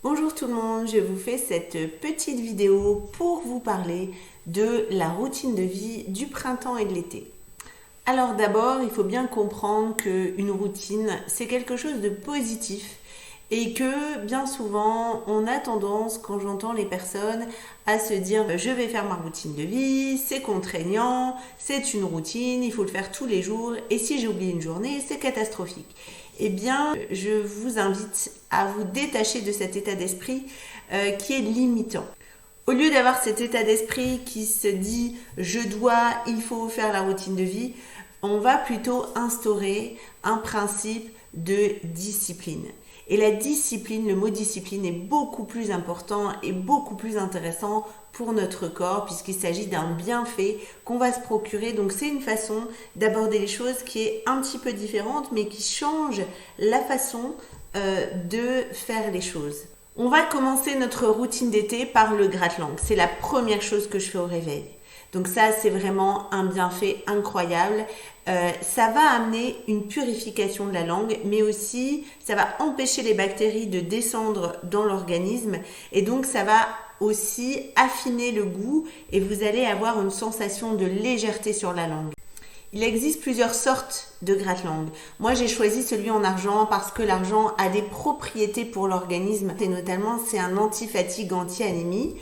Bonjour tout le monde, je vous fais cette petite vidéo pour vous parler de la routine de vie du printemps et de l'été. Alors d'abord, il faut bien comprendre qu'une routine, c'est quelque chose de positif et que bien souvent, on a tendance, quand j'entends les personnes, à se dire je vais faire ma routine de vie, c'est contraignant, c'est une routine, il faut le faire tous les jours et si j'oublie une journée, c'est catastrophique. Eh bien, je vous invite à vous détacher de cet état d'esprit qui est limitant. Au lieu d'avoir cet état d'esprit qui se dit je dois, il faut faire la routine de vie, on va plutôt instaurer un principe de discipline. Et la discipline, le mot discipline est beaucoup plus important et beaucoup plus intéressant pour notre corps puisqu'il s'agit d'un bienfait qu'on va se procurer. Donc c'est une façon d'aborder les choses qui est un petit peu différente mais qui change la façon de faire les choses. On va commencer notre routine d'été par le gratte-langue. C'est la première chose que je fais au réveil. Donc ça, c'est vraiment un bienfait incroyable. Ça va amener une purification de la langue, mais aussi ça va empêcher les bactéries de descendre dans l'organisme et donc ça va aussi affiner le goût et vous allez avoir une sensation de légèreté sur la langue. Il existe plusieurs sortes de gratte-langue. Moi, j'ai choisi celui en argent parce que l'argent a des propriétés pour l'organisme et notamment c'est un anti-fatigue, anti-anémie.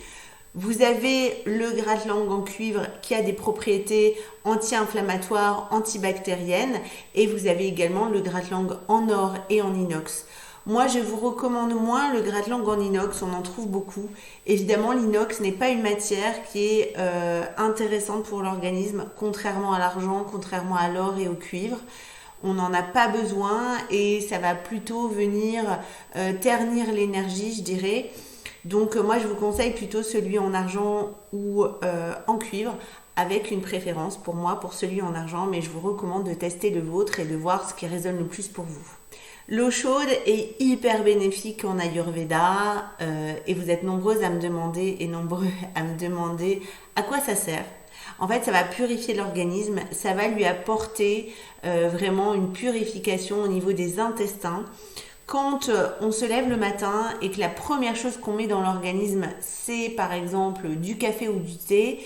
Vous avez le gratte-langue en cuivre qui a des propriétés anti-inflammatoires, antibactériennes et vous avez également le gratte-langue en or et en inox. Moi, je vous recommande moins le gratte-langue en inox, on en trouve beaucoup. Évidemment, l'inox n'est pas une matière qui est intéressante pour l'organisme, contrairement à l'argent, contrairement à l'or et au cuivre. On n'en a pas besoin et ça va plutôt venir ternir l'énergie, je dirais. Donc moi je vous conseille plutôt celui en argent ou en cuivre avec une préférence pour moi pour celui en argent, mais je vous recommande de tester le vôtre et de voir ce qui résonne le plus pour vous. L'eau chaude est hyper bénéfique en Ayurveda et vous êtes nombreuses à me demander et nombreux à me demander à quoi ça sert. En fait, ça va purifier l'organisme, ça va lui apporter vraiment une purification au niveau des intestins. Quand on se lève le matin et que la première chose qu'on met dans l'organisme, c'est par exemple du café ou du thé,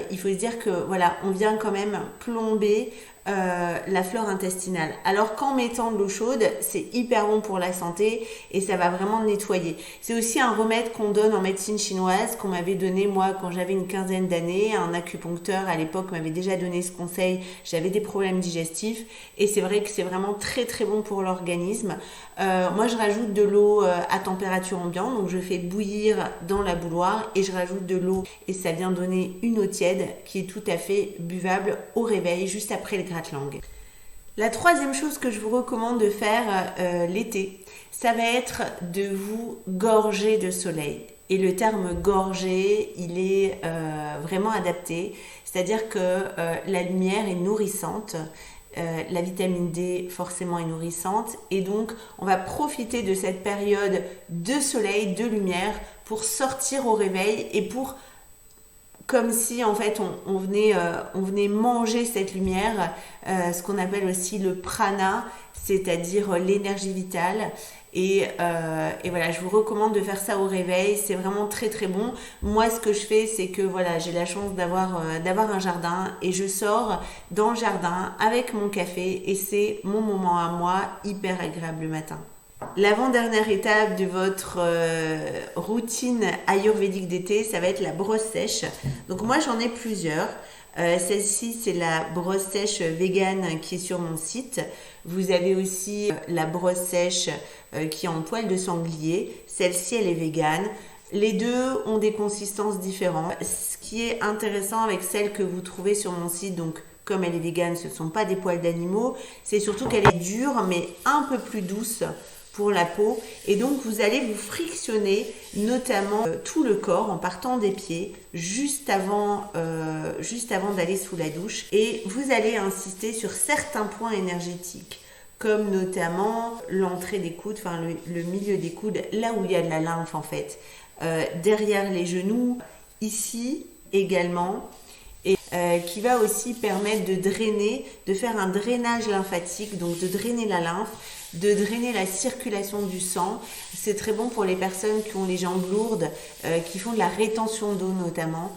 il faut se dire que voilà, on vient quand même plomber la flore intestinale. Alors qu'en mettant de l'eau chaude, c'est hyper bon pour la santé et ça va vraiment nettoyer. C'est aussi un remède qu'on donne en médecine chinoise, qu'on m'avait donné moi quand j'avais une quinzaine d'années. Un acupuncteur à l'époque m'avait déjà donné ce conseil. J'avais des problèmes digestifs et c'est vrai que c'est vraiment très très bon pour l'organisme. Moi je rajoute de l'eau à température ambiante, donc je fais bouillir dans la bouilloire et je rajoute de l'eau et ça vient donner une eau tiède qui est tout à fait buvable au réveil juste après le gratte-langue. La troisième chose que je vous recommande de faire l'été, ça va être de vous gorger de soleil. Et le terme gorger, il est vraiment adapté, c'est-à-dire que la lumière est nourrissante. La vitamine D forcément est nourrissante et donc on va profiter de cette période de soleil, de lumière pour sortir au réveil et pour comme si en fait on venait manger cette lumière, ce qu'on appelle aussi le prana, c'est-à-dire l'énergie vitale. Et voilà, je vous recommande de faire ça au réveil, c'est vraiment très très bon. Moi ce que je fais c'est que voilà, j'ai la chance d'avoir un jardin et je sors dans le jardin avec mon café et c'est mon moment à moi hyper agréable le matin. L'avant-dernière étape de votre routine ayurvédique d'été, ça va être la brosse sèche. Donc moi j'en ai plusieurs. Celle-ci c'est la brosse sèche végane qui est sur mon site. Vous avez aussi la brosse sèche qui est en poil de sanglier. Celle-ci elle est végane. Les deux ont des consistances différentes. Ce qui est intéressant avec celle que vous trouvez sur mon site, donc comme elle est végane, ce ne sont pas des poils d'animaux, c'est surtout qu'elle est dure mais un peu plus douce pour la peau et donc vous allez vous frictionner notamment tout le corps en partant des pieds juste avant d'aller sous la douche et vous allez insister sur certains points énergétiques comme notamment l'entrée des coudes, enfin le milieu des coudes, là où il y a de la lymphe en fait, derrière les genoux, ici également et qui va aussi permettre de drainer, de faire un drainage lymphatique, donc de drainer la lymphe de drainer la circulation du sang. C'est très bon pour les personnes qui ont les jambes lourdes, qui font de la rétention d'eau notamment.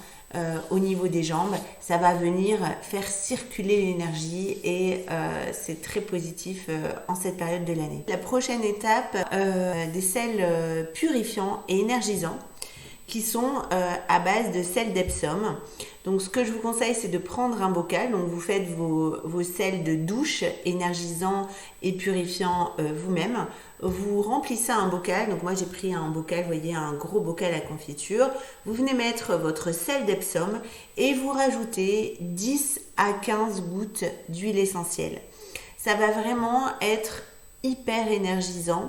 Au niveau des jambes, ça va venir faire circuler l'énergie et c'est très positif en cette période de l'année. La prochaine étape, des sels purifiants et énergisants qui sont à base de sel d'Epsom. Donc ce que je vous conseille, c'est de prendre un bocal. Donc vous faites vos sels de douche énergisants et purifiants vous-même. Vous remplissez un bocal. Donc moi j'ai pris un bocal, vous voyez, un gros bocal à confiture. Vous venez mettre votre sel d'Epsom et vous rajoutez 10 à 15 gouttes d'huile essentielle. Ça va vraiment être hyper énergisant.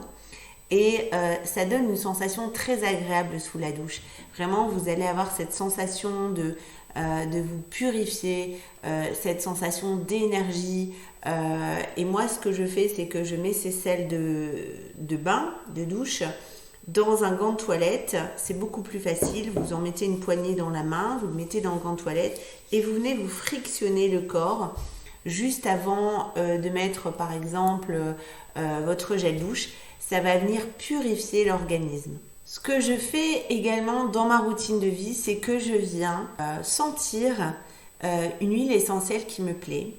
Et ça donne une sensation très agréable sous la douche. Vraiment, vous allez avoir cette sensation de vous purifier, cette sensation d'énergie. Et moi, ce que je fais, c'est que je mets ces sels de bain, de douche, dans un gant de toilette. C'est beaucoup plus facile. Vous en mettez une poignée dans la main, vous le mettez dans le gant de toilette et vous venez vous frictionner le corps juste avant de mettre, par exemple, votre gel douche. Ça va venir purifier l'organisme. Ce que je fais également dans ma routine de vie, c'est que je viens sentir une huile essentielle qui me plaît.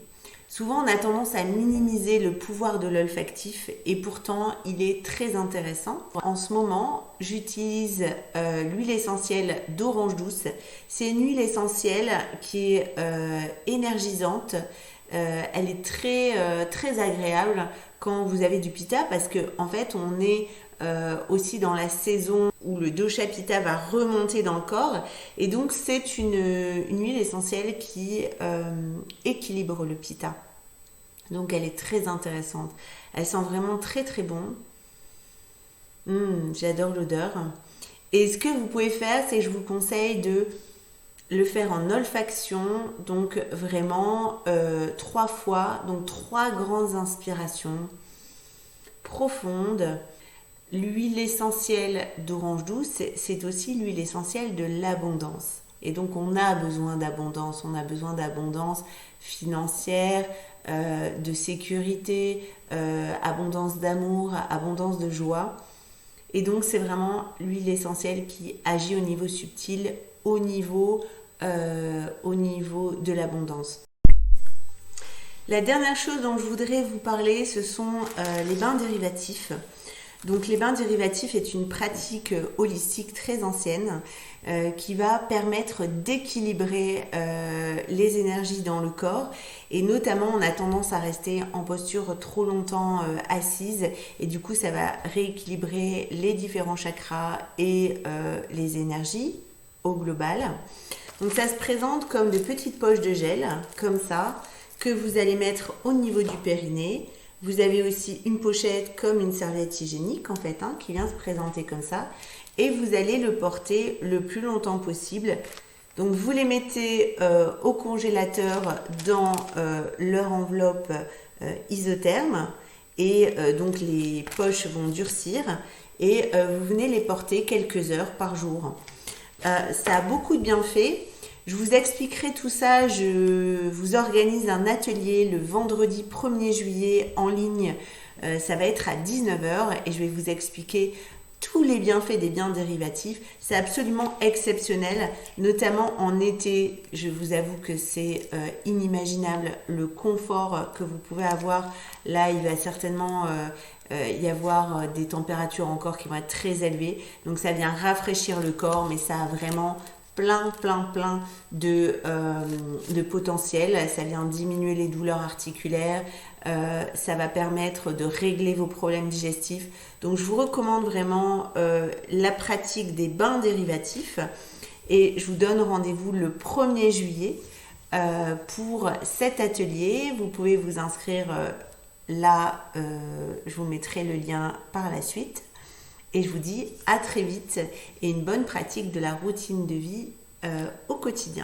Souvent, on a tendance à minimiser le pouvoir de l'olfactif et pourtant, il est très intéressant. En ce moment, j'utilise l'huile essentielle d'orange douce. C'est une huile essentielle qui est énergisante. Elle est très agréable quand vous avez du pitta parce que en fait on est aussi dans la saison où le dosha pitta va remonter dans le corps et donc c'est une huile essentielle qui équilibre le pitta. Donc elle est très intéressante. Elle sent vraiment très très bon. J'adore l'odeur. Et ce que vous pouvez faire, c'est que je vous conseille de le faire en olfaction, donc vraiment 3 fois, donc 3 grandes inspirations profondes. L'huile essentielle d'orange douce, c'est aussi l'huile essentielle de l'abondance. Et donc on a besoin d'abondance financière, de sécurité, abondance d'amour, abondance de joie. Et donc c'est vraiment l'huile essentielle qui agit au niveau subtil, au niveau de l'abondance. La dernière chose dont je voudrais vous parler, ce sont les bains dérivatifs. Donc les bains dérivatifs est une pratique holistique très ancienne qui va permettre d'équilibrer les énergies dans le corps et notamment on a tendance à rester en posture trop longtemps assise et du coup ça va rééquilibrer les différents chakras et les énergies au global. Donc ça se présente comme de petites poches de gel, comme ça, que vous allez mettre au niveau du périnée. Vous avez aussi une pochette comme une serviette hygiénique en fait, qui vient se présenter comme ça. Et vous allez le porter le plus longtemps possible. Donc vous les mettez au congélateur dans leur enveloppe isotherme. Et donc les poches vont durcir. Et vous venez les porter quelques heures par jour. Ça a beaucoup de bienfaits. Je vous expliquerai tout ça. Je vous organise un atelier le vendredi 1er juillet en ligne. Ça va être à 19h et je vais vous expliquer tous les bienfaits des biens dérivatifs. C'est absolument exceptionnel, notamment en été. Je vous avoue que c'est inimaginable le confort que vous pouvez avoir. Là, il va certainement y avoir des températures encore qui vont être très élevées. Donc ça vient rafraîchir le corps, mais ça a vraiment plein de potentiel. Ça vient diminuer les douleurs articulaires, ça va permettre de régler vos problèmes digestifs. Donc je vous recommande vraiment la pratique des bains dérivatifs et je vous donne rendez-vous le 1er juillet pour cet atelier. Vous pouvez vous inscrire là, je vous mettrai le lien par la suite. Et je vous dis à très vite et une bonne pratique de la routine de vie au quotidien.